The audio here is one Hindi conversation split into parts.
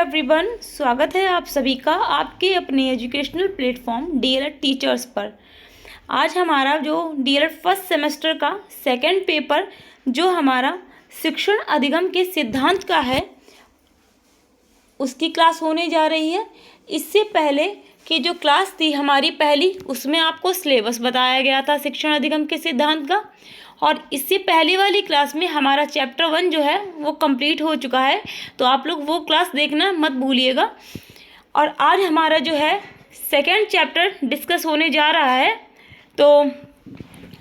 एवरीवन, स्वागत है आप सभी का आपके अपने एजुकेशनल प्लेटफॉर्म डीएलएड टीचर्स पर। आज हमारा जो डीएलएड फर्स्ट सेमेस्टर का सेकंड पेपर जो हमारा शिक्षण अधिगम के सिद्धांत का है उसकी क्लास होने जा रही है। इससे पहले की जो क्लास थी हमारी पहली, उसमें आपको सिलेबस बताया गया था शिक्षण अधिगम के सिद्धांत का, और इससे पहले वाली क्लास में हमारा चैप्टर 1 जो है वो कंप्लीट हो चुका है। तो आप लोग वो क्लास देखना मत भूलिएगा। और आज हमारा जो है सेकंड चैप्टर डिस्कस होने जा रहा है। तो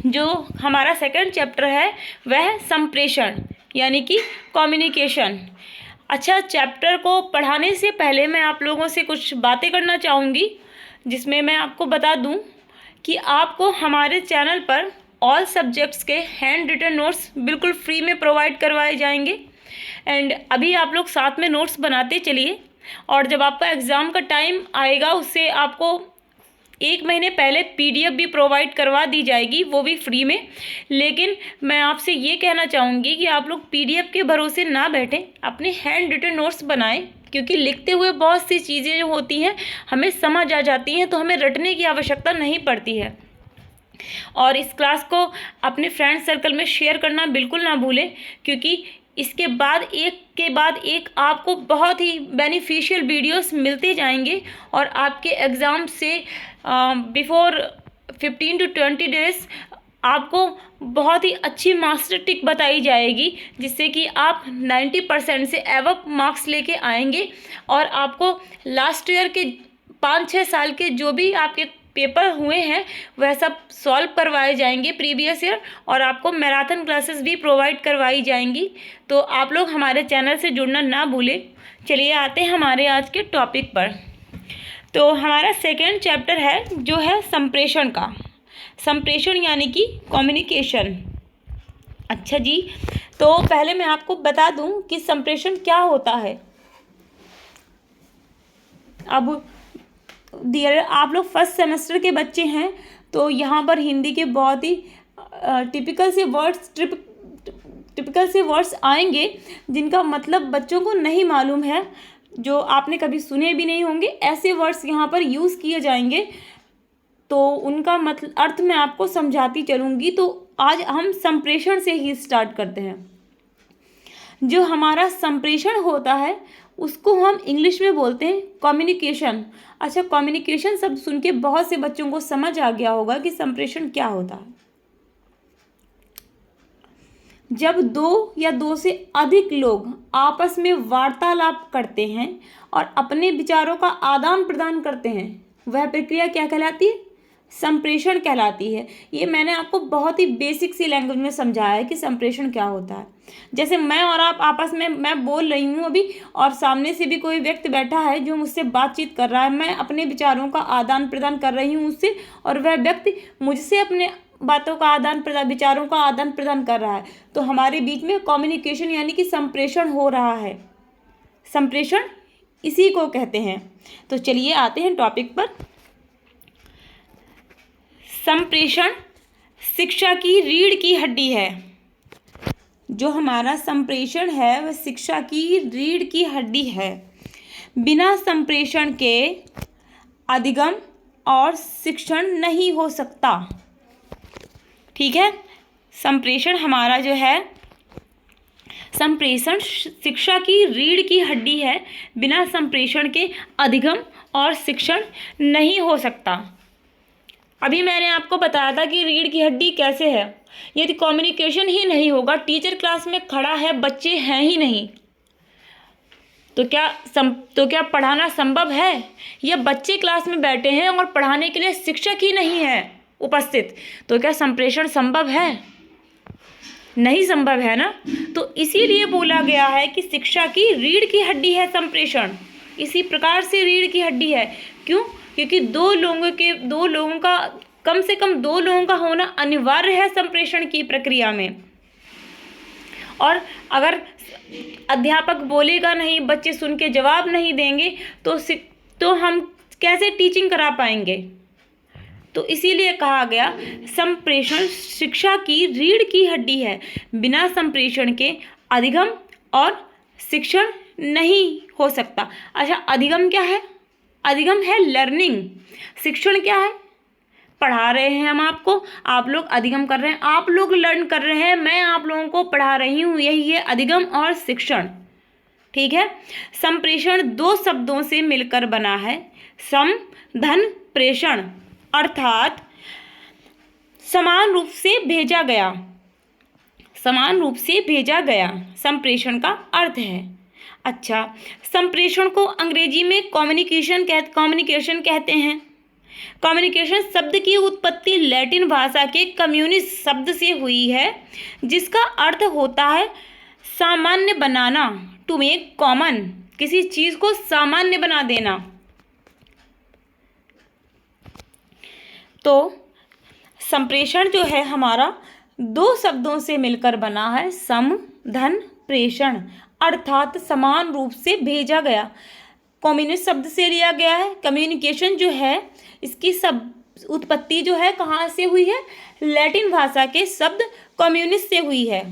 जो हमारा सेकंड चैप्टर है वह संप्रेषण यानी कि कम्युनिकेशन। अच्छा, चैप्टर को पढ़ाने से पहले मैं आप लोगों से कुछ बातें करना चाहूँगी, जिसमें मैं आपको बता दूं कि आपको हमारे चैनल पर ऑल सब्जेक्ट्स के हैंड रिटन नोट्स बिल्कुल फ्री में प्रोवाइड करवाए जाएंगे। एंड अभी आप लोग साथ में नोट्स बनाते चलिए, और जब आपका एग्ज़ाम का टाइम आएगा उससे आपको 1 महीने पहले PDF भी प्रोवाइड करवा दी जाएगी, वो भी फ्री में। लेकिन मैं आपसे ये कहना चाहूँगी कि आप लोग PDF के भरोसे ना बैठें, अपने हैंड रिटन नोट्स बनाएं, क्योंकि लिखते हुए बहुत सी चीज़ें जो होती हैं हमें समझ आ जाती हैं, तो हमें रटने की आवश्यकता नहीं पड़ती है। और इस क्लास को अपने फ्रेंड सर्कल में शेयर करना बिल्कुल ना भूलें, क्योंकि इसके बाद एक के बाद एक आपको बहुत ही बेनिफिशियल वीडियोस मिलते जाएंगे, और आपके एग्ज़ाम से बिफोर 15 to 20 डेज़ आपको बहुत ही अच्छी मास्टर टिक बताई जाएगी, जिससे कि आप 90% से एवब मार्क्स लेके आएंगे। और आपको लास्ट ईयर के 5-6 साल के जो भी आपके पेपर हुए हैं वह सब सॉल्व करवाए जाएंगे प्रीवियस ईयर, और आपको मैराथन क्लासेस भी प्रोवाइड करवाई जाएंगी। तो आप लोग हमारे चैनल से जुड़ना ना भूलें। चलिए आते हैं हमारे आज के टॉपिक पर। तो हमारा सेकंड चैप्टर है जो है संप्रेषण का। संप्रेषण यानी कि कम्युनिकेशन। अच्छा जी, तो पहले मैं आपको बता दूं कि संप्रेषण क्या होता है। अब आप लोग फर्स्ट सेमेस्टर के बच्चे हैं, तो यहाँ पर हिंदी के बहुत ही टिपिकल से वर्ड्स आएंगे जिनका मतलब बच्चों को नहीं मालूम है, जो आपने कभी सुने भी नहीं होंगे। ऐसे वर्ड्स यहाँ पर यूज़ किए जाएंगे, तो उनका मतलब अर्थ मैं आपको समझाती चलूँगी। तो आज हम संप्रेषण से ही स्टार्ट करते हैं। जो हमारा संप्रेषण होता है उसको हम इंग्लिश में बोलते हैं कम्युनिकेशन। अच्छा, कम्युनिकेशन शब्द सुन के बहुत से बच्चों को समझ आ गया होगा कि संप्रेषण क्या होता है। जब 2 या 2 से अधिक लोग आपस में वार्तालाप करते हैं और अपने विचारों का आदान प्रदान करते हैं, वह प्रक्रिया क्या कहलाती है? संप्रेषण कहलाती है। ये मैंने आपको बहुत ही बेसिक सी लैंग्वेज में समझाया है कि संप्रेषण क्या होता है। जैसे मैं और आप आपस में मैं बोल रही हूँ अभी, और सामने से भी कोई व्यक्ति बैठा है जो मुझसे बातचीत कर रहा है, मैं अपने विचारों का आदान प्रदान कर रही हूँ उससे, और वह व्यक्ति मुझसे अपने बातों का आदान प्रदान, विचारों का आदान प्रदान कर रहा है। तो हमारे बीच में कम्युनिकेशन यानी कि संप्रेषण हो रहा है। संप्रेषण इसी को कहते हैं। तो चलिए आते हैं टॉपिक पर। संप्रेषण शिक्षा की रीढ़ की हड्डी है। जो हमारा संप्रेषण है वह शिक्षा की रीढ़ की हड्डी है। बिना संप्रेषण के अधिगम और शिक्षण नहीं हो सकता। ठीक है, संप्रेषण हमारा जो है, संप्रेषण शिक्षा की रीढ़ की हड्डी है। बिना संप्रेषण के अधिगम और शिक्षण नहीं हो सकता। अभी मैंने आपको बताया था कि रीढ़ की हड्डी कैसे है। यदि कम्युनिकेशन ही नहीं होगा, टीचर क्लास में खड़ा है, बच्चे हैं ही नहीं, तो क्या पढ़ाना संभव है? या बच्चे क्लास में बैठे हैं और पढ़ाने के लिए शिक्षक ही नहीं है उपस्थित, तो क्या संप्रेषण संभव है? नहीं संभव है ना। तो इसीलिए बोला गया है कि शिक्षा की रीढ़ की हड्डी है संप्रेषण। इसी प्रकार से रीढ़ की हड्डी है। क्यों? क्योंकि 2 लोगों का कम से कम 2 लोगों का होना अनिवार्य है संप्रेषण की प्रक्रिया में। और अगर अध्यापक बोलेगा नहीं, बच्चे सुन के जवाब नहीं देंगे, तो हम कैसे टीचिंग करा पाएंगे? तो इसीलिए कहा गया संप्रेषण शिक्षा की रीढ़ की हड्डी है। बिना संप्रेषण के अधिगम और शिक्षण नहीं हो सकता। अच्छा, अधिगम क्या है? अधिगम है लर्निंग। शिक्षण क्या है? पढ़ा रहे हैं हम आपको, आप लोग अधिगम कर रहे हैं, आप लोग लर्न कर रहे हैं, मैं आप लोगों को पढ़ा रही हूँ, यही है अधिगम और शिक्षण। ठीक है। संप्रेषण दो शब्दों से मिलकर बना है। सम धन प्रेषण, अर्थात समान रूप से भेजा गया, समान रूप से भेजा गया संप्रेषण का अर्थ है। अच्छा, संप्रेषण को अंग्रेजी में कम्युनिकेशन कहते हैं। कम्युनिकेशन शब्द की उत्पत्ति लैटिन भाषा के कम्युनिस शब्द से हुई है, जिसका अर्थ होता है सामान्य बनाना, टू मेक कॉमन, किसी चीज़ को सामान्य बना देना। तो संप्रेषण जो है हमारा दो शब्दों से मिलकर बना है, सम धन प्रेषण, अर्थात समान रूप से भेजा गया। कम्युनिस्ट शब्द से लिया गया है। कम्युनिकेशन जो है इसकी सब उत्पत्ति जो है कहाँ से हुई है? लैटिन भाषा के शब्द कम्युनिस्ट से हुई है।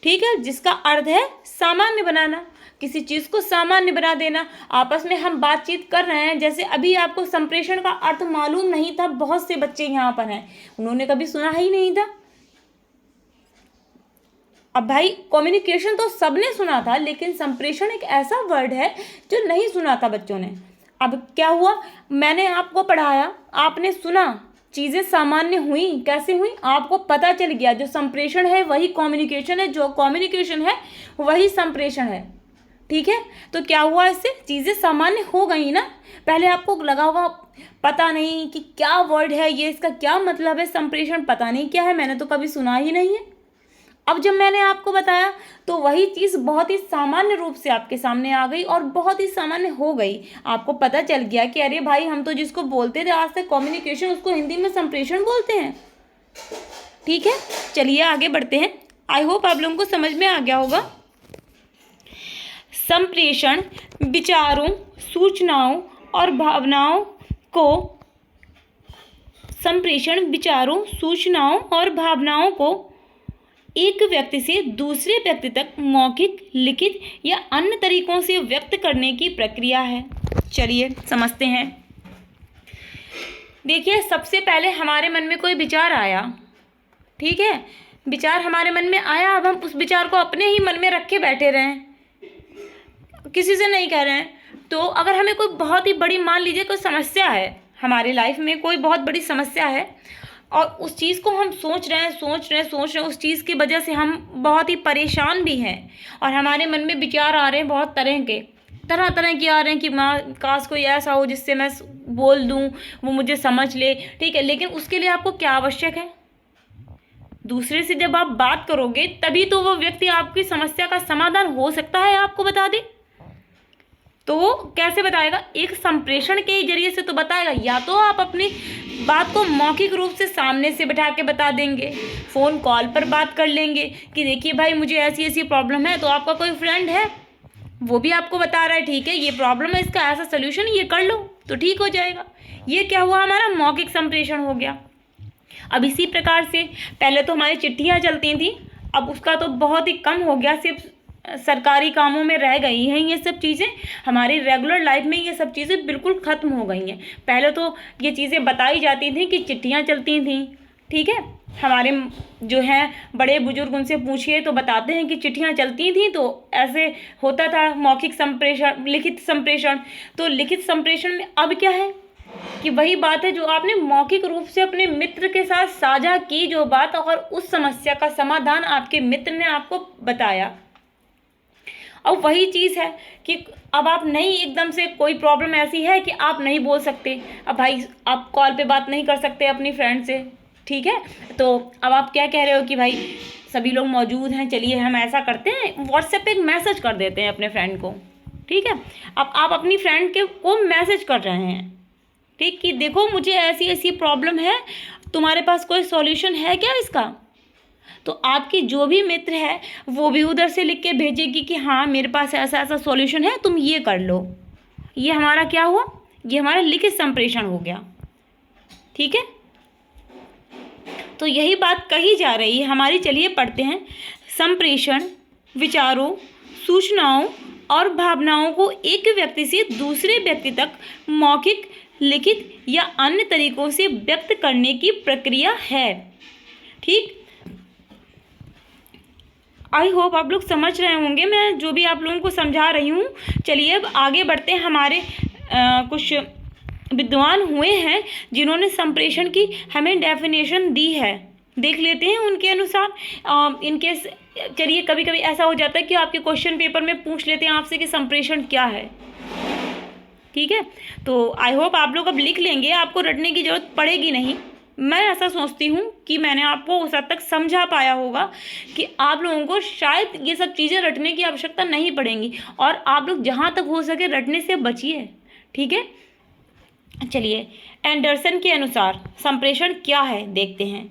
ठीक है, जिसका अर्थ है सामान्य बनाना, किसी चीज़ को सामान्य बना देना। आपस में हम बातचीत कर रहे हैं, जैसे अभी आपको संप्रेषण का अर्थ मालूम नहीं था, बहुत से बच्चे यहाँ पर हैं उन्होंने कभी सुना ही नहीं था। अब भाई कम्युनिकेशन तो सबने सुना था, लेकिन संप्रेषण एक ऐसा वर्ड है जो नहीं सुना था बच्चों ने। अब क्या हुआ, मैंने आपको पढ़ाया, आपने सुना, चीज़ें सामान्य हुई। कैसे हुई? आपको पता चल गया जो संप्रेषण है वही कम्युनिकेशन है, जो कम्युनिकेशन है वही संप्रेषण है। ठीक है, तो क्या हुआ, इससे चीज़ें सामान्य हो गई ना। पहले आपको लगा होगा पता नहीं कि क्या वर्ड है ये, इसका क्या मतलब है, संप्रेषण पता नहीं क्या है, मैंने तो कभी सुना ही नहीं है। अब जब मैंने आपको बताया तो वही चीज़ बहुत ही सामान्य रूप से आपके सामने आ गई और बहुत ही सामान्य हो गई। आपको पता चल गया कि अरे भाई, हम तो जिसको बोलते थे आज तक कम्युनिकेशन, उसको हिंदी में संप्रेषण बोलते हैं। ठीक है, चलिए आगे बढ़ते हैं। आई होप आप लोगों को समझ में आ गया होगा। संप्रेषण विचारों, सूचनाओं और भावनाओं को, संप्रेषण विचारों, सूचनाओं और भावनाओं को एक व्यक्ति से दूसरे व्यक्ति तक मौखिक, लिखित या अन्य तरीकों से व्यक्त करने की प्रक्रिया है। चलिए समझते हैं। देखिए, सबसे पहले हमारे मन में कोई विचार आया। ठीक है, विचार हमारे मन में आया, अब हम उस विचार को अपने ही मन में रखे बैठे रहें, किसी से नहीं कह रहे हैं। तो अगर हमें कोई बहुत ही बड़ी, मान लीजिए कोई समस्या है हमारी लाइफ में, कोई बहुत बड़ी समस्या है और उस चीज़ को हम सोच रहे हैं, उस चीज़ की वजह से हम बहुत ही परेशान भी हैं और हमारे मन में विचार आ रहे हैं बहुत तरह के आ रहे हैं कि माँ काश कोई ऐसा हो जिससे मैं बोल दूँ, वो मुझे समझ ले। ठीक है, लेकिन उसके लिए आपको क्या आवश्यक है? दूसरे से जब आप बात करोगे तभी तो वो व्यक्ति आपकी समस्या का समाधान हो सकता है, आपको बता दे। तो वो कैसे बताएगा? एक संप्रेषण के जरिए से तो बताएगा। या तो आप अपनी बात को मौखिक रूप से सामने से बैठा के बता देंगे, फ़ोन कॉल पर बात कर लेंगे कि देखिए भाई मुझे ऐसी ऐसी प्रॉब्लम है, तो आपका कोई फ्रेंड है वो भी आपको बता रहा है, ठीक है ये प्रॉब्लम है, इसका ऐसा सोल्यूशन ये कर लो तो ठीक हो जाएगा। ये क्या हुआ, हमारा मौखिक संप्रेषण हो गया। अब इसी प्रकार से पहले तो हमारी चिट्ठियाँ चलती थी, अब उसका तो बहुत ही कम हो गया, सिर्फ सरकारी कामों में रह गई हैं ये सब चीज़ें। हमारी रेगुलर लाइफ में ये सब चीज़ें बिल्कुल ख़त्म हो गई हैं। पहले तो ये चीज़ें बताई जाती थी कि चिट्ठियाँ चलती थीं। ठीक है, हमारे जो हैं बड़े बुजुर्ग, उनसे पूछिए तो बताते हैं कि चिट्ठियाँ चलती थीं तो ऐसे होता था मौखिक संप्रेषण, लिखित संप्रेषण। तो लिखित संप्रेषण में अब क्या है कि वही बात है जो आपने मौखिक रूप से अपने मित्र के साथ साझा की जो बात, और उस समस्या का समाधान आपके मित्र ने आपको बताया। अब वही चीज़ है कि अब आप नहीं, एकदम से कोई प्रॉब्लम ऐसी है कि आप नहीं बोल सकते, अब भाई आप कॉल पे बात नहीं कर सकते अपनी फ्रेंड से, ठीक है, तो अब आप क्या कह रहे हो कि भाई सभी लोग मौजूद हैं, चलिए हम ऐसा करते हैं, व्हाट्सएप पे एक मैसेज कर देते हैं अपने फ्रेंड को। ठीक है, अब आप अपनी फ्रेंड के को मैसेज कर रहे हैं, ठीक, कि देखो मुझे ऐसी ऐसी प्रॉब्लम है, तुम्हारे पास कोई सॉल्यूशन है क्या इसका? तो आपकी जो भी मित्र है वो भी उधर से लिख के भेजेगी कि हाँ मेरे पास ऐसा ऐसा सॉल्यूशन है, तुम ये कर लो। ये हमारा क्या हुआ, ये हमारा लिखित संप्रेषण हो गया। ठीक है, तो यही बात कही जा रही है हमारी। चलिए पढ़ते हैं। संप्रेषण विचारों, सूचनाओं और भावनाओं को एक व्यक्ति से दूसरे व्यक्ति तक मौखिक, लिखित या अन्य तरीकों से व्यक्त करने की प्रक्रिया है। ठीक, आई होप आप लोग समझ रहे होंगे मैं जो भी आप लोगों को समझा रही हूँ। चलिए अब आगे बढ़ते हैं। हमारे कुछ विद्वान हुए हैं जिन्होंने संप्रेषण की हमें डेफिनेशन दी है, देख लेते हैं उनके अनुसार। इनके चलिए कभी कभी ऐसा हो जाता है कि आपके क्वेश्चन पेपर में पूछ लेते हैं आपसे कि संप्रेषण क्या है। ठीक है, तो आई होप आप लोग अब लिख लेंगे, आपको रटने की जरूरत पड़ेगी नहीं। मैं ऐसा सोचती हूँ कि मैंने आपको उस हद तक समझा पाया होगा कि आप लोगों को शायद ये सब चीज़ें रटने की आवश्यकता नहीं पड़ेंगी, और आप लोग जहाँ तक हो सके रटने से बचिए। ठीक है, चलिए एंडरसन के अनुसार संप्रेषण क्या है देखते हैं।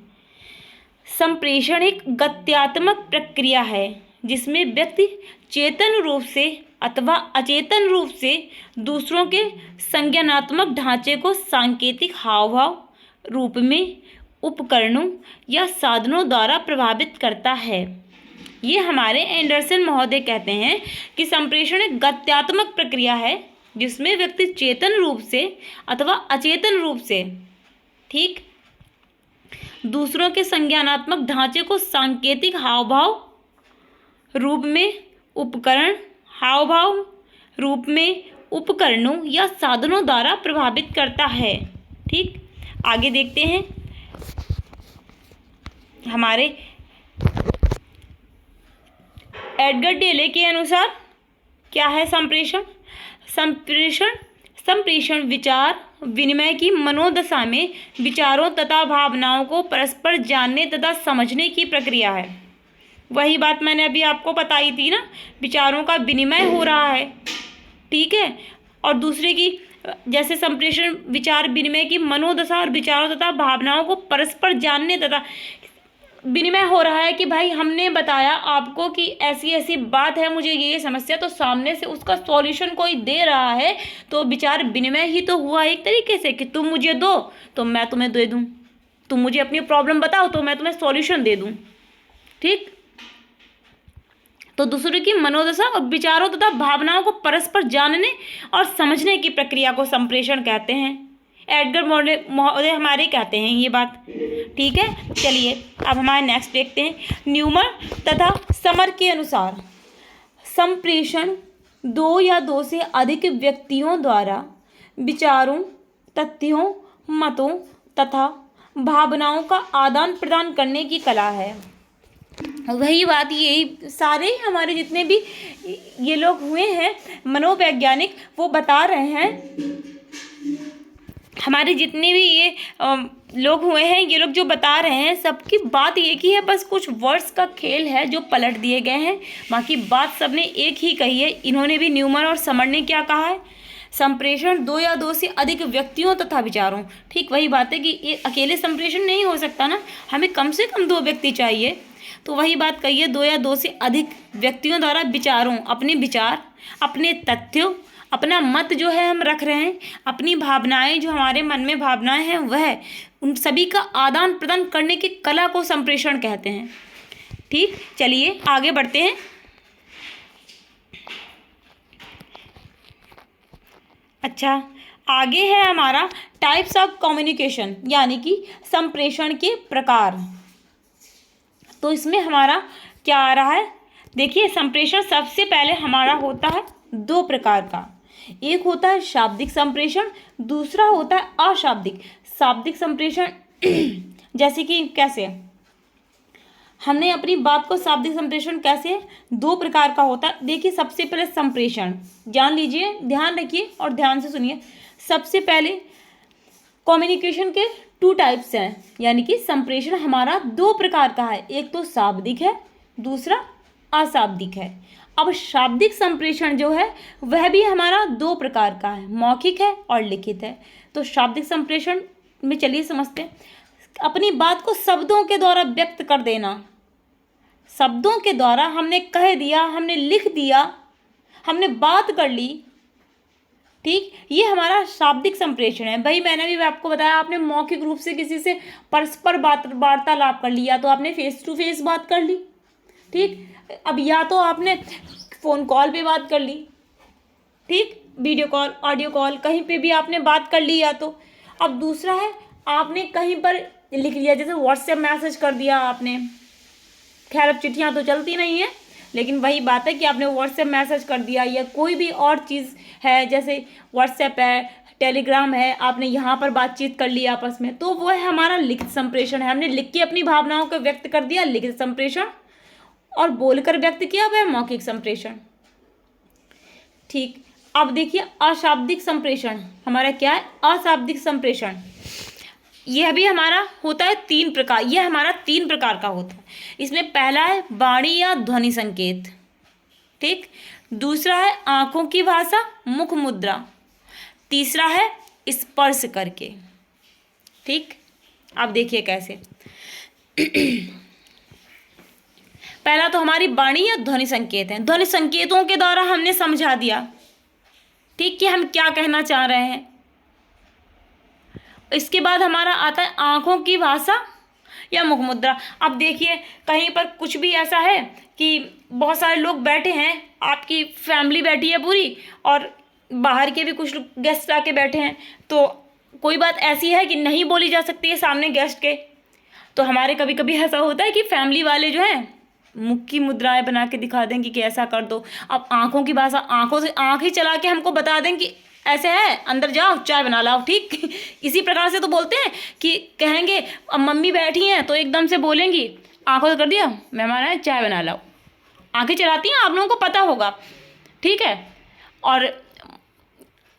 संप्रेषण एक गत्यात्मक प्रक्रिया है जिसमें व्यक्ति चेतन रूप से अथवा अचेतन रूप से दूसरों के संज्ञानात्मक ढांचे को सांकेतिक हाव भाव रूप में उपकरणों या साधनों द्वारा प्रभावित करता है। ये हमारे एंडरसन महोदय कहते हैं कि संप्रेषण एक गत्यात्मक प्रक्रिया है जिसमें व्यक्ति चेतन रूप से अथवा अचेतन रूप से, ठीक, दूसरों के संज्ञानात्मक ढांचे को सांकेतिक हाव भाव रूप में उपकरण, हाव भाव रूप में उपकरणों या साधनों द्वारा प्रभावित करता है। ठीक, आगे देखते हैं। हमारे एडगर टेले के अनुसार क्या है संप्रेषण। संप्रेषण विचार विनिमय की मनोदशा में विचारों तथा भावनाओं को परस्पर जानने तथा समझने की प्रक्रिया है। वही बात मैंने अभी आपको बताई थी ना, विचारों का विनिमय हो रहा है। ठीक है, और दूसरे की जैसे संप्रेषण विचार विनिमय की मनोदशा और विचारों तथा भावनाओं को परस्पर जानने तथा विनिमय हो रहा है कि भाई हमने बताया आपको कि ऐसी ऐसी बात है, मुझे ये समस्या, तो सामने से उसका सॉल्यूशन कोई दे रहा है, तो विचार विनिमय ही तो हुआ एक तरीके से कि तुम मुझे दो तो मैं तुम्हें दे दूं, तुम मुझे अपनी प्रॉब्लम बताओ तो मैं तुम्हें सॉल्यूशन दे दूं। ठीक, तो दूसरे की मनोदशा और विचारों तथा भावनाओं को परस्पर जानने और समझने की प्रक्रिया को संप्रेषण कहते हैं। एडगर महोदय हमारे कहते हैं ये बात। ठीक है, चलिए अब हमारे नेक्स्ट देखते हैं। न्यूमर तथा समर के अनुसार संप्रेषण दो या दो से अधिक व्यक्तियों द्वारा विचारों, तथ्यों, मतों तथा भावनाओं का आदान प्रदान करने की कला है। वही बात, यही सारे हमारे जितने भी ये लोग हुए हैं मनोवैज्ञानिक, वो बता रहे हैं, हमारे जितने भी ये लोग हुए हैं, ये लोग जो बता रहे हैं, सबकी बात एक ही है, बस कुछ वर्ड्स का खेल है जो पलट दिए गए हैं, बाकी बात सबने एक ही कही है। इन्होंने भी, न्यूमन और समर ने क्या कहा है, संप्रेषण दो या दो से अधिक व्यक्तियों तथा विचारों। ठीक, वही बात है कि ये अकेले संप्रेषण नहीं हो सकता ना, हमें कम से कम 2 व्यक्ति चाहिए। तो वही बात कही है, 2 या 2 से अधिक व्यक्तियों द्वारा विचारों, अपने विचार, अपने तथ्यों, अपना मत जो है हम रख रहे हैं, अपनी भावनाएं जो हमारे मन में भावनाएं हैं, वह उन सभी का आदान प्रदान करने की कला को संप्रेषण कहते हैं। ठीक, चलिए आगे बढ़ते हैं। अच्छा, आगे है हमारा टाइप्स ऑफ कम्युनिकेशन, यानी कि संप्रेषण के प्रकार। तो इसमें हमारा क्या आ रहा है, देखिए संप्रेषण सबसे पहले हमारा होता है 2 प्रकार का। एक होता है शाब्दिक संप्रेषण, दूसरा होता है अशाब्दिक। शाब्दिक संप्रेषण जैसे कि कैसे हमने अपनी बात को, शाब्दिक संप्रेषण कैसे 2 प्रकार का होता है। देखिए सबसे पहले संप्रेषण, जान लीजिए, ध्यान रखिए और ध्यान से सुनिए। सबसे पहले कम्युनिकेशन के 2 टाइप्स हैं, यानी कि संप्रेषण हमारा 2 प्रकार का है, एक तो शाब्दिक है, दूसरा अशाब्दिक है। अब शाब्दिक संप्रेषण जो है वह भी हमारा 2 प्रकार का है, मौखिक है और लिखित है। तो शाब्दिक संप्रेषण में चलिए समझते हैं, अपनी बात को शब्दों के द्वारा व्यक्त कर देना, शब्दों के द्वारा हमने कह दिया, हमने लिख दिया, हमने बात कर ली। ठीक, ये हमारा शाब्दिक संप्रेषण है। भाई मैंने भी आपको बताया, आपने मौखिक रूप से किसी से परस्पर वार्तालाप कर लिया, तो आपने फेस टू फेस बात कर ली। ठीक, अब या तो आपने फ़ोन कॉल पे बात कर ली, ठीक, वीडियो कॉल, ऑडियो कॉल, कहीं पे भी आपने बात कर ली या तो। अब दूसरा है आपने कहीं पर लिख लिया, जैसे व्हाट्सएप मैसेज कर दिया आपने, खैर अब चिट्ठियाँ तो चलती नहीं है, लेकिन वही बात है कि आपने व्हाट्सएप मैसेज कर दिया या कोई भी और चीज़ है, जैसे व्हाट्सएप है, टेलीग्राम है, आपने यहाँ पर बातचीत कर ली आपस में, तो वो है हमारा लिखित संप्रेषण है। हमने लिख के अपनी भावनाओं को व्यक्त कर दिया, लिखित संप्रेषण, और बोलकर व्यक्त किया, वह मौखिक संप्रेषण। ठीक, अब देखिए अशाब्दिक संप्रेषण हमारा क्या है, अशाब्दिक संप्रेषण। यह भी हमारा होता है 3 प्रकार, यह हमारा 3 प्रकार का होता है। इसमें पहला है वाणी या ध्वनि संकेत, ठीक, दूसरा है आंखों की भाषा, मुख मुद्रा, तीसरा है स्पर्श करके, ठीक। अब देखिए कैसे। पहला तो हमारी वाणी या ध्वनि संकेत है। ध्वनि संकेतों के द्वारा हमने समझा दिया, ठीक, कि हम क्या कहना चाह रहे हैं। इसके बाद हमारा आता है आंखों की भाषा या मुख मुद्रा। अब देखिए कहीं पर कुछ भी ऐसा है कि बहुत सारे लोग बैठे हैं, आपकी फैमिली बैठी है पूरी, और बाहर के भी कुछ गेस्ट आके बैठे हैं, तो कोई बात ऐसी है कि नहीं बोली जा सकती है सामने गेस्ट के, तो हमारे कभी कभी ऐसा होता है कि फैमिली वाले जो हैं मुख की मुद्राएं बना के दिखा देंगे कि ऐसा कर दो। अब आंखों की भाषा, आंखों से आंख ही चला के हमको बता दें कि ऐसे है, अंदर जाओ चाय बना लाओ, ठीक। इसी प्रकार से तो बोलते हैं कि कहेंगे, अब मम्मी बैठी हैं तो एकदम से बोलेंगी, आंखों से कर दिया मेहमान आए चाय बना लाओ, आंखें चलाती हैं, आप लोगों को पता होगा, ठीक है। और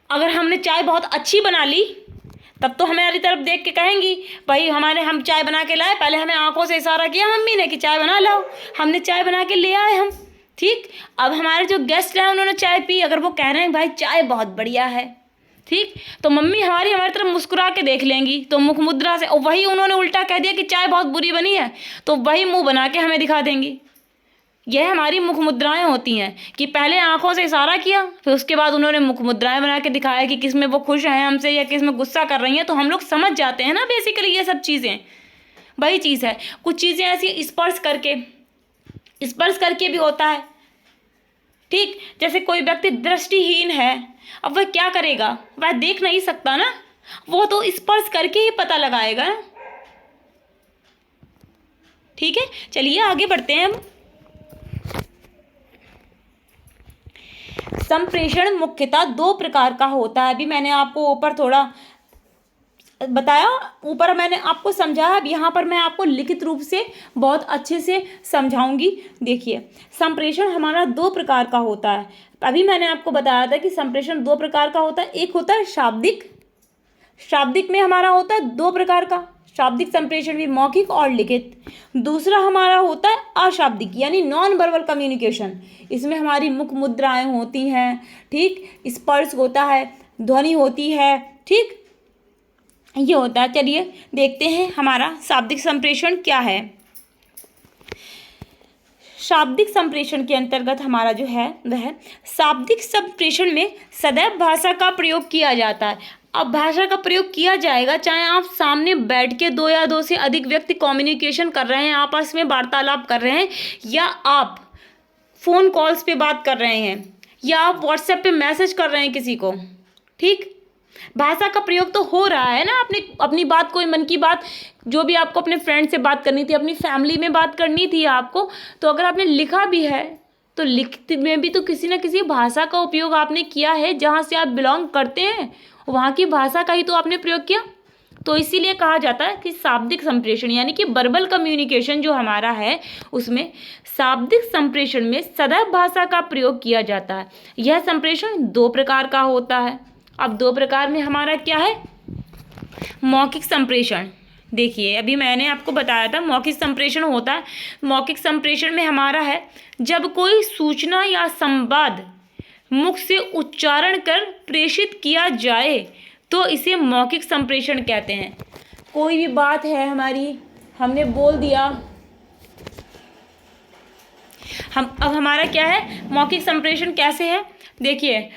अगर हमने चाय बहुत अच्छी बना ली तब तो हमारी तरफ देख के कहेंगी, भाई हम चाय बना के लाए, पहले हमें आंखों से इशारा किया मम्मी ने कि चाय बना लाओ, हमने चाय बना के ले आए हम, ठीक। अब हमारे जो गेस्ट हैं उन्होंने चाय पी, अगर वो कह रहे हैं भाई चाय बहुत बढ़िया है, ठीक, तो मम्मी हमारी तरफ मुस्कुरा के देख लेंगी, तो मुख मुद्रा से, और वही उन्होंने उल्टा कह दिया कि चाय बहुत बुरी बनी है, तो वही मुंह बना के हमें दिखा देंगी। यह हमारी मुख मुद्राएं होती हैं कि पहले आंखों से इशारा किया, फिर उसके बाद उन्होंने मुख मुद्राएं बना के दिखाया कि किस में वो खुश हैं हमसे या किस में गुस्सा कर रही हैं, तो हम लोग समझ जाते हैं ना। बेसिकली ये सब चीज़ें वही चीज़ है। कुछ चीज़ें ऐसी स्पर्श करके भी होता है, ठीक। जैसे कोई व्यक्ति दृष्टिहीन है, अब वह क्या करेगा, वह देख नहीं सकता ना, वो तो स्पर्श करके ही पता लगाएगा, ठीक है। चलिए आगे बढ़ते हैं हम। संप्रेषण मुख्यतः 2 प्रकार का होता है। अभी मैंने आपको ऊपर थोड़ा बताया, ऊपर मैंने आपको समझाया, अब यहाँ पर मैं आपको लिखित रूप से बहुत अच्छे से समझाऊंगी। देखिए संप्रेषण हमारा 2 प्रकार का होता है। अभी मैंने आपको बताया था कि संप्रेषण 2 प्रकार का होता है। एक होता है शाब्दिक में हमारा होता है 2 प्रकार का, शाब्दिक संप्रेषण भी मौखिक और लिखित। दूसरा हमारा होता है अशाब्दिक यानी नॉन वर्बल कम्युनिकेशन, इसमें हमारी मुख मुद्राएं होती हैं, ठीक, स्पर्श होता है, ध्वनि होती है, ठीक, ये होता है। चलिए देखते हैं हमारा शाब्दिक संप्रेषण क्या है। शाब्दिक संप्रेषण के अंतर्गत हमारा जो है वह शाब्दिक संप्रेषण में सदैव भाषा का प्रयोग किया जाता है। अब भाषा का प्रयोग किया जाएगा चाहे आप सामने बैठ के 2 या 2 से अधिक व्यक्ति कम्युनिकेशन कर रहे हैं, आपस में वार्तालाप कर रहे हैं, या आप फ़ोन कॉल्स पे बात कर रहे हैं, या आप व्हाट्सएप पे मैसेज कर रहे हैं किसी को, ठीक। भाषा का प्रयोग तो हो रहा है ना। अपनी बात, कोई मन की बात, जो भी आपको अपने फ्रेंड से बात करनी थी, अपनी फैमिली में बात करनी थी आपको, तो अगर आपने लिखा भी है तो लिखत में भी तो किसी न किसी भाषा का उपयोग आपने किया है। जहाँ से आप बिलोंग करते हैं वहाँ की भाषा का ही तो आपने प्रयोग किया। तो इसीलिए कहा जाता है कि शाब्दिक संप्रेषण यानी कि वर्बल कम्युनिकेशन जो हमारा है उसमें शाब्दिक संप्रेषण में सदैव भाषा का प्रयोग किया जाता है। यह संप्रेषण 2 प्रकार का होता है। अब 2 प्रकार में हमारा क्या है, मौखिक संप्रेषण। देखिए अभी मैंने आपको बताया था मौखिक संप्रेषण होता है। मौखिक संप्रेषण में हमारा है जब कोई सूचना या संवाद मुख से उच्चारण कर प्रेषित किया जाए तो इसे मौखिक संप्रेषण कहते हैं। कोई भी बात है हमारी, हमने बोल दिया, अब हमारा क्या है मौखिक संप्रेषण कैसे है। देखिए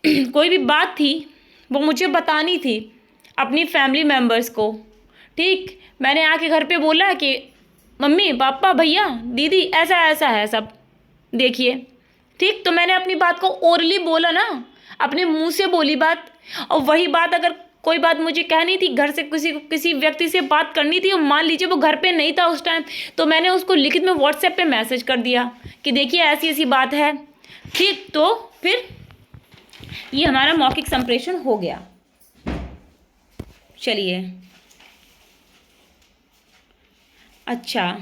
कोई भी बात थी वो मुझे बतानी थी अपनी फैमिली मेम्बर्स को, ठीक। मैंने आके घर पे बोला कि मम्मी पापा भैया दीदी ऐसा ऐसा है सब, देखिए ठीक, तो मैंने अपनी बात को ओरली बोला ना, अपने मुंह से बोली बात। और वही बात अगर कोई बात मुझे कहनी थी, घर से किसी व्यक्ति से बात करनी थी, और मान लीजिए वो घर पे नहीं था उस टाइम, तो मैंने उसको लिखित में व्हाट्सएप पे मैसेज कर दिया कि देखिए ऐसी ऐसी बात है। ठीक, तो फिर ये हमारा मौखिक संप्रेषण हो गया। चलिए, अच्छा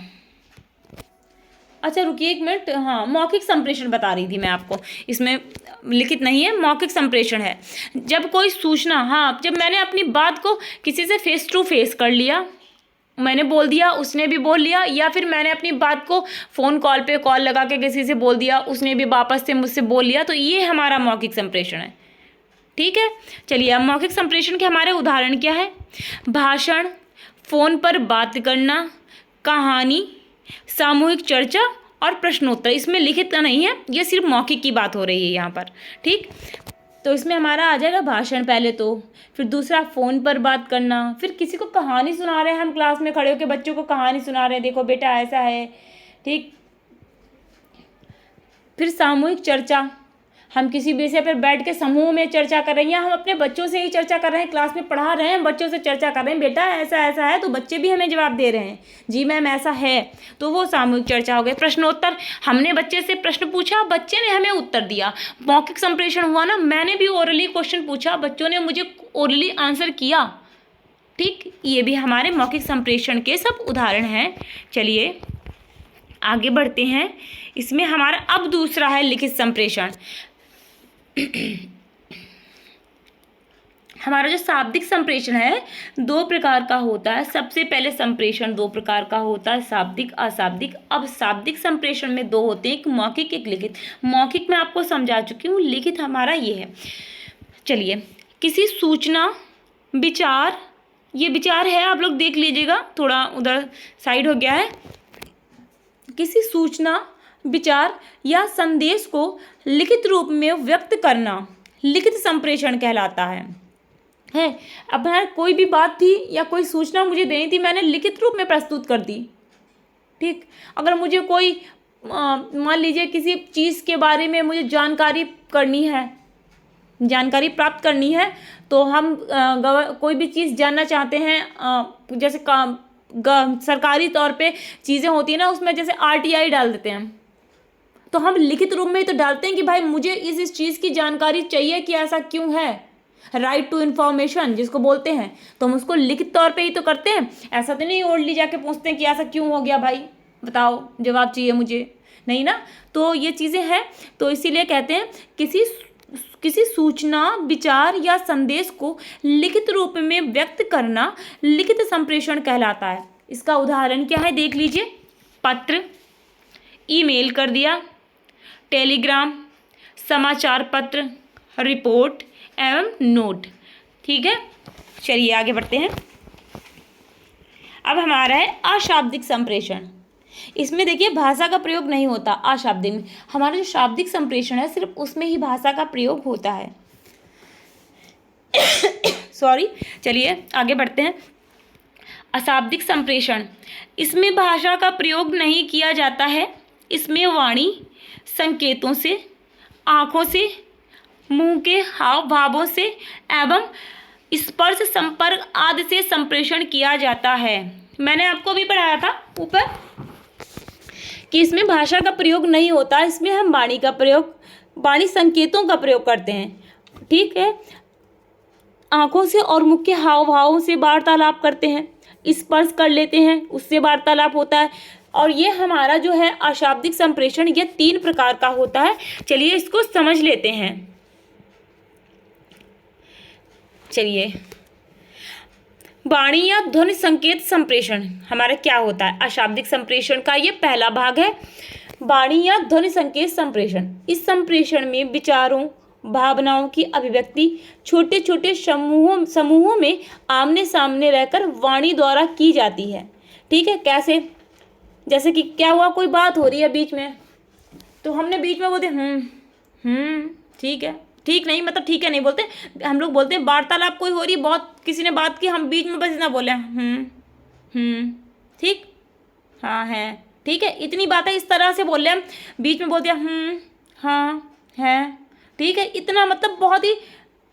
रुकिए एक मिनट। हाँ, मौखिक संप्रेषण बता रही थी मैं आपको, इसमें लिखित नहीं है, मौखिक संप्रेषण है। जब कोई सूचना, हाँ, जब मैंने अपनी बात को किसी से फेस टू फेस कर लिया, मैंने बोल दिया, उसने भी बोल लिया, या फिर मैंने अपनी बात को फ़ोन कॉल पे कॉल लगा के किसी से बोल दिया, उसने भी वापस से मुझसे बोल लिया, तो ये हमारा मौखिक संप्रेषण है। ठीक है, चलिए अब मौखिक संप्रेषण के हमारे उदाहरण क्या है? भाषण, फ़ोन पर बात करना, कहानी, सामूहिक चर्चा और प्रश्नोत्तर। इसमें लिखित का नहीं है, ये सिर्फ मौखिक की बात हो रही है यहाँ पर। ठीक, तो इसमें हमारा आ जाएगा भाषण पहले तो, फिर दूसरा फ़ोन पर बात करना, फिर किसी को कहानी सुना रहे हैं, हम क्लास में खड़े होकर बच्चों को कहानी सुना रहे हैं, देखो बेटा ऐसा है। ठीक, फिर सामूहिक चर्चा, हम किसी विषय पर बैठ के समूह में चर्चा कर रहे हैं, हम अपने बच्चों से ही चर्चा कर रहे हैं, क्लास में पढ़ा रहे हैं, बच्चों से चर्चा कर रहे हैं, बेटा ऐसा ऐसा है, तो बच्चे भी हमें जवाब दे रहे हैं, जी मैम ऐसा है, तो वो सामूहिक चर्चा हो गई। प्रश्नोत्तर, हमने बच्चे से प्रश्न पूछा, बच्चे ने हमें उत्तर दिया, मौखिक संप्रेषण हुआ ना, मैंने भी ओरली क्वेश्चन पूछा, बच्चों ने मुझे ओरली आंसर किया। ठीक, ये भी हमारे मौखिक संप्रेषण के सब उदाहरण हैं। चलिए आगे बढ़ते हैं। इसमें हमारा अब दूसरा है लिखित संप्रेषण। हमारा जो शाब्दिक संप्रेषण है दो प्रकार का होता है। सबसे पहले संप्रेषण दो प्रकार का होता है, शाब्दिक, अशाब्दिक। अब शाब्दिक संप्रेषण में दो होते हैं, एक मौखिक एक लिखित। मौखिक मैं आपको समझा चुकी हूँ, लिखित हमारा ये है। चलिए, किसी सूचना, विचार, ये विचार है, आप लोग देख लीजिएगा, थोड़ा उधर साइड हो गया है। किसी सूचना, विचार या संदेश को लिखित रूप में व्यक्त करना लिखित संप्रेषण कहलाता है। अब कोई भी बात थी या कोई सूचना मुझे देनी थी, मैंने लिखित रूप में प्रस्तुत कर दी। ठीक, अगर मुझे कोई मान लीजिए किसी चीज़ के बारे में मुझे जानकारी करनी है, जानकारी प्राप्त करनी है, तो हम कोई भी चीज़ जानना चाहते हैं, जैसे सरकारी तौर पे चीज़ें होती है ना, उसमें जैसे RTI डाल देते हैं, तो हम लिखित रूप में ही तो डालते हैं कि भाई मुझे इस चीज़ की जानकारी चाहिए कि ऐसा क्यों है, राइट टू इन्फॉर्मेशन जिसको बोलते हैं, तो हम उसको लिखित तौर पे ही तो करते हैं। ऐसा तो नहीं ओल्डली जाके पूछते हैं कि ऐसा क्यों हो गया भाई, बताओ, जवाब चाहिए मुझे, नहीं ना। तो ये चीज़ें हैं, तो इसीलिए कहते हैं किसी सूचना, विचार या संदेश को लिखित रूप में व्यक्त करना लिखित संप्रेषण कहलाता है। इसका उदाहरण क्या है देख लीजिए। पत्र, ईमेल कर दिया, टेलीग्राम, समाचार पत्र, रिपोर्ट एवं नोट। ठीक है, चलिए आगे बढ़ते हैं। अब हमारा है अशाब्दिक संप्रेषण। इसमें देखिए भाषा का प्रयोग नहीं होता। अशाब्दिक में हमारा जो शाब्दिक संप्रेषण है सिर्फ उसमें ही भाषा का प्रयोग होता है। सॉरी, चलिए आगे बढ़ते हैं। अशाब्दिक संप्रेषण, इसमें भाषा का प्रयोग नहीं किया जाता है। इसमें वाणी, संकेतों से, आँखों से, मुंह के हाव भावों से एवं स्पर्श, संपर्क आदि से संप्रेषण किया जाता है। मैंने आपको भी पढ़ाया था ऊपर कि इसमें भाषा का प्रयोग नहीं होता, इसमें हम वाणी का प्रयोग, वाणी संकेतों का प्रयोग करते हैं। ठीक है, आँखों से और मुख के हाव भावों से वार्तालाप करते हैं, स्पर्श कर लेते हैं, उससे वार्तालाप होता है। और ये हमारा जो है अशाब्दिक संप्रेषण, ये 3 प्रकार का होता है। चलिए इसको समझ लेते हैं। चलिए, वाणी या ध्वनि संकेत संप्रेषण हमारा क्या होता है? अशाब्दिक संप्रेषण का ये पहला भाग है, वाणी या ध्वनि संकेत संप्रेषण। इस संप्रेषण में विचारों, भावनाओं की अभिव्यक्ति छोटे छोटे समूहों में आमने सामने रहकर वाणी द्वारा की जाती है। ठीक है, कैसे? जैसे कि क्या हुआ, कोई बात हो रही है बीच में, तो हमने बीच में बोलते ठीक है, ठीक नहीं मतलब ठीक है नहीं बोलते, हम लोग बोलते हैं वार्तालाप कोई हो रही, बहुत किसी ने बात की, हम बीच में बस इतना बोले ठीक, हाँ है, ठीक है, इतनी बात है, इस तरह से बोल रहे हम, बीच में बोलते हैं हाँ, हैं। ठीक है, इतना मतलब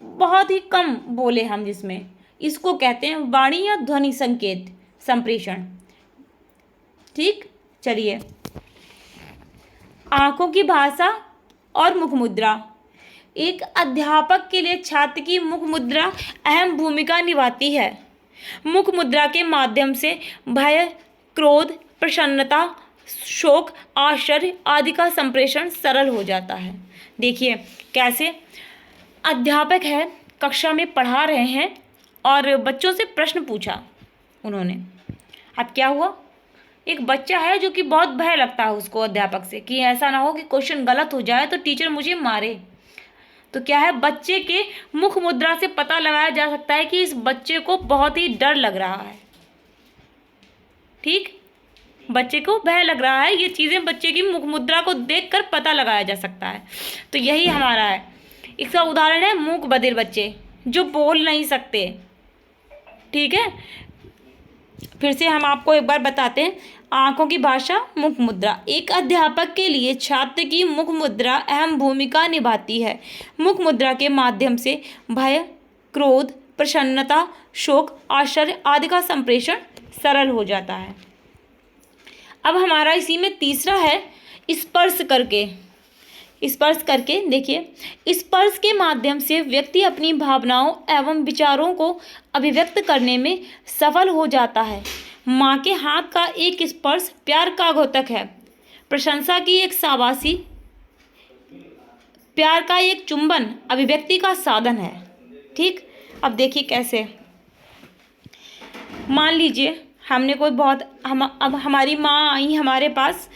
बहुत ही कम बोले हम, जिसमें इसको कहते हैं वाणी या ध्वनि संकेत संप्रेषण। ठीक, चलिए, आंखों की भाषा और मुख मुद्रा। एक अध्यापक के लिए छात्र की मुख मुद्रा अहम भूमिका निभाती है। मुख मुद्रा के माध्यम से भय, क्रोध, प्रसन्नता, शोक, आश्चर्य आदि का संप्रेषण सरल हो जाता है। देखिए कैसे, अध्यापक है, कक्षा में पढ़ा रहे हैं और बच्चों से प्रश्न पूछा उन्होंने। अब क्या हुआ, एक बच्चा है जो कि बहुत भय लगता है उसको अध्यापक से कि ऐसा ना हो कि क्वेश्चन गलत हो जाए तो टीचर मुझे मारे। तो क्या है, बच्चे के मुख मुद्रा से पता लगाया जा सकता है कि इस बच्चे को बहुत ही डर लग रहा है। ठीक, बच्चे को भय लग रहा है, ये चीज़ें बच्चे की मुख मुद्रा को देखकर पता लगाया जा सकता है। तो यही हमारा है, इसका उदाहरण है मूक बधिर बच्चे जो बोल नहीं सकते। ठीक है, फिर से हम आपको एक बार बताते हैं, आंखों की भाषा, मुख मुद्रा। एक अध्यापक के लिए छात्र की मुख मुद्रा अहम भूमिका निभाती है। मुख मुद्रा के माध्यम से भय, क्रोध, प्रसन्नता, शोक, आश्चर्य आदि का संप्रेषण सरल हो जाता है। अब हमारा इसी में तीसरा है स्पर्श करके। स्पर्श करके देखिए, स्पर्श के माध्यम से व्यक्ति अपनी भावनाओं एवं विचारों को अभिव्यक्त करने में सफल हो जाता है। माँ के हाथ का एक स्पर्श प्यार का द्योतक है, प्रशंसा की एक शाबाशी, प्यार का एक चुंबन अभिव्यक्ति का साधन है। ठीक, अब देखिए कैसे, मान लीजिए हमने कोई अब हमारी माँ आई हमारे पास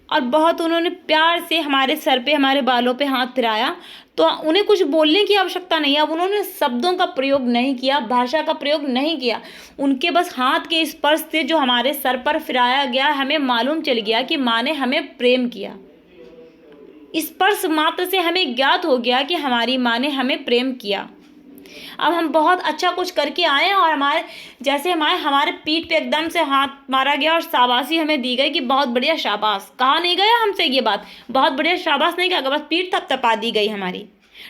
और बहुत उन्होंने प्यार से हमारे सर पे, हमारे बालों पे हाथ फिराया, तो उन्हें कुछ बोलने की आवश्यकता नहीं है। अब उन्होंने शब्दों का प्रयोग नहीं किया, भाषा का प्रयोग नहीं किया, उनके बस हाथ के स्पर्श से जो हमारे सर पर फिराया गया, हमें मालूम चल गया कि माँ ने हमें प्रेम किया। स्पर्श मात्र से हमें ज्ञात हो गया कि हमारी माँ ने हमें प्रेम किया। अब हम बहुत अच्छा कुछ करके आए और हमारे पीठ पे एकदम से हाथ मारा गया और शाबाशी हमें दी गई कि बहुत बढ़िया शाबाश। कहा नहीं गया हमसे ये बात, बहुत बढ़िया शाबाश नहीं कहा, बस पीठ थपथपा दी गई हमारी।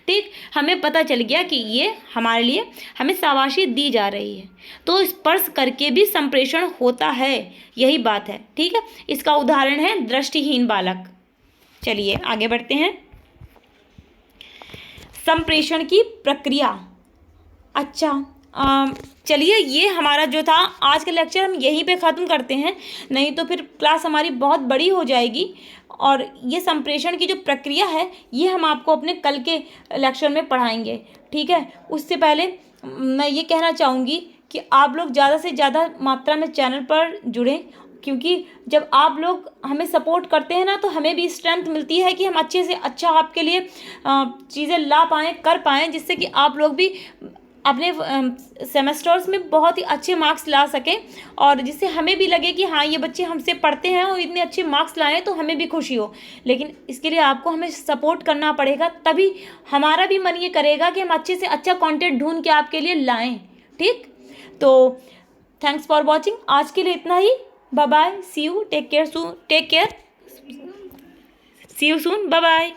ठीक, हमें पता चल गया कि ये हमारे लिए हमें शाबाशी दी जा रही है। तो स्पर्श करके भी संप्रेषण होता है, यही बात है। ठीक है, इसका उदाहरण है दृष्टिहीन बालक। चलिए आगे बढ़ते हैं, संप्रेषण की प्रक्रिया। अच्छा, चलिए, ये हमारा जो था आज का लेक्चर हम यहीं पे ख़त्म करते हैं, नहीं तो फिर क्लास हमारी बहुत बड़ी हो जाएगी। और ये संप्रेषण की जो प्रक्रिया है ये हम आपको अपने कल के लेक्चर में पढ़ाएंगे। ठीक है, उससे पहले मैं ये कहना चाहूँगी कि आप लोग ज़्यादा से ज़्यादा मात्रा में चैनल पर जुड़ें, क्योंकि जब आप लोग हमें सपोर्ट करते हैं ना, तो हमें भी स्ट्रेंथ मिलती है कि हम अच्छे से अच्छा आपके लिए चीज़ें ला पाएँ, कर पाएँ, जिससे कि आप लोग भी अपने सेमेस्टर्स में बहुत ही अच्छे मार्क्स ला सकें और जिससे हमें भी लगे कि हाँ, ये बच्चे हमसे पढ़ते हैं और इतने अच्छे मार्क्स लाएँ तो हमें भी खुशी हो। लेकिन इसके लिए आपको हमें सपोर्ट करना पड़ेगा, तभी हमारा भी मन ये करेगा कि हम अच्छे से अच्छा कंटेंट ढूंढ के आपके लिए लाएं। ठीक, तो थैंक्स फॉर वॉचिंग, आज के लिए इतना ही। Bye bye, see you, take care, see you soon, bye bye.